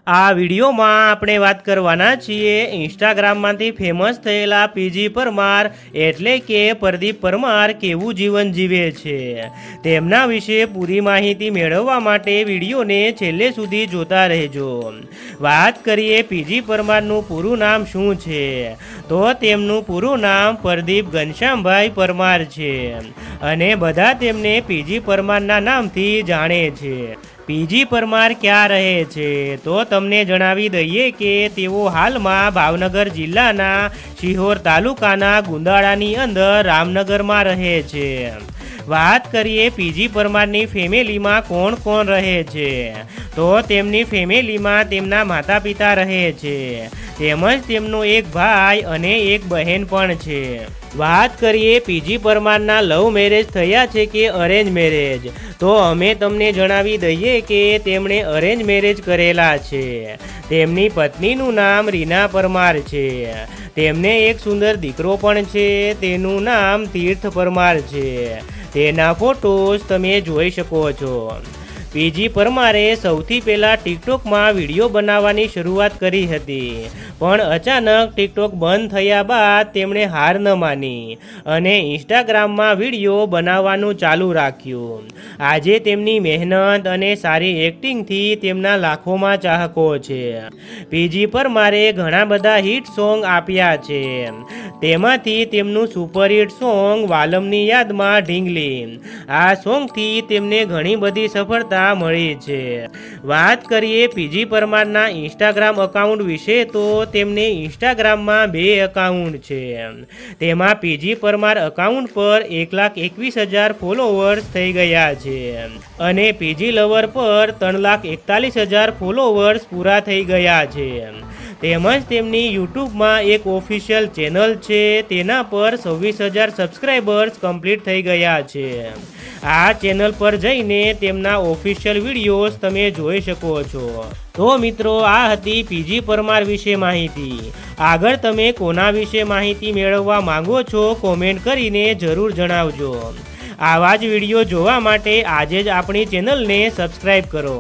આ વિડીયોમાં આપણે વાત કરવાના છીએ ઇન્સ્ટાગ્રામમાંથી ફેમસ થયેલા પીજી પરમાર એટલે કે પ્રદીપ પરમાર કેવું જીવન જીવે છે તેમના વિશે પૂરી માહિતી મેળવવા માટે વિડીયોને છેલ્લે સુધી જોતા રહેજો। વાત કરીએ પીજી પરમારનું પૂરું નામ શું છે તો તેમનું પૂરું નામ પ્રદીપ ઘનશ્યામભાઈ પરમાર છે અને બધા તેમને પીજી પરમારના નામથી જાણે છે। પીજી પરમાર ક્યાં રહે છે તો તમને જણાવી દઈએ કે તેઓ હાલમાં ભાવનગર જિલ્લાના શિહોર તાલુકાના ગુંદાળાની અંદર રામનગરમાં રહે છે। વાત કરીએ પીજી પરમારની ફેમિલીમાં કોણ કોણ રહે છે તો તેમની ફેમિલીમાં તેમના માતા પિતા રહે છે તેમજ તેમનો એક ભાઈ અને એક બહેન પણ છે। વાત કરીએ પીજી પરમારના લવ મેરેજ થયા છે કે અરેન્જ મેરેજ તો અમે તમને જણાવી દઈએ કે તેમણે અરેન્જ મેરેજ કરેલા છે। તેમની પત્નીનું નામ રીના પરમાર છે। તેમને એક સુંદર દીકરો પણ છે તેનું નામ તીર્થ પરમાર છે। તેના ફોટોઝ તમે જોઈ શકો છો। પીજી પરમારે સૌથી પહેલાં ટિકટોકમાં વિડીયો બનાવવાની શરૂઆત કરી હતી પણ અચાનક ટિકટોક બંધ થયા બાદ તેમણે હાર ન માની અને ઇન્સ્ટાગ્રામમાં વિડીયો બનાવવાનું ચાલુ રાખ્યું। આજે તેમની મહેનત અને સારી એક્ટિંગથી તેમના લાખોમાં ચાહકો છે। પીજી પરમારે ઘણા બધા હિટ સોંગ આપ્યા છે તેમાંથી તેમનું સુપરહિટ સોંગ વાલમની યાદમાં ઢીંગલી આ સોંગથી તેમને ઘણી બધી સફળતા મળી છે। વાત કરીએ પીજી પરમારના ઇન્સ્ટાગ્રામ એકાઉન્ટ વિશે તો તેમને ઇન્સ્ટાગ્રામમાં 2 એકાઉન્ટ છે તેમાં પીજી પરમાર એકાઉન્ટ પર 1,21,000 ફોલોવર્સ થઈ ગયા છે અને પીજી લવર પર 3,41,000 ફોલોવર્સ પૂરા થઈ ગયા છે। તેમજ તેમની યુટ્યુબમાં એક ઓફિશિયલ ચેનલ છે તેના પર 26,000 સબસ્ક્રાઈબર્સ કમ્પ્લીટ થઈ ગયા છે। આ ચેનલ પર જઈને તેમના ઓફિશિયલ વિડીયોઝ તમે જોઈ શકો છો। તો મિત્રો આ હતી પીજી પરમાર વિશે માહિતી। આગળ તમે કોના વિશે માહિતી મેળવવા માંગો છો કોમેન્ટ કરીને જરૂર જણાવજો। આવા જ વિડીયો જોવા માટે આજે જ આપણી ચેનલને સબસ્ક્રાઈબ કરો।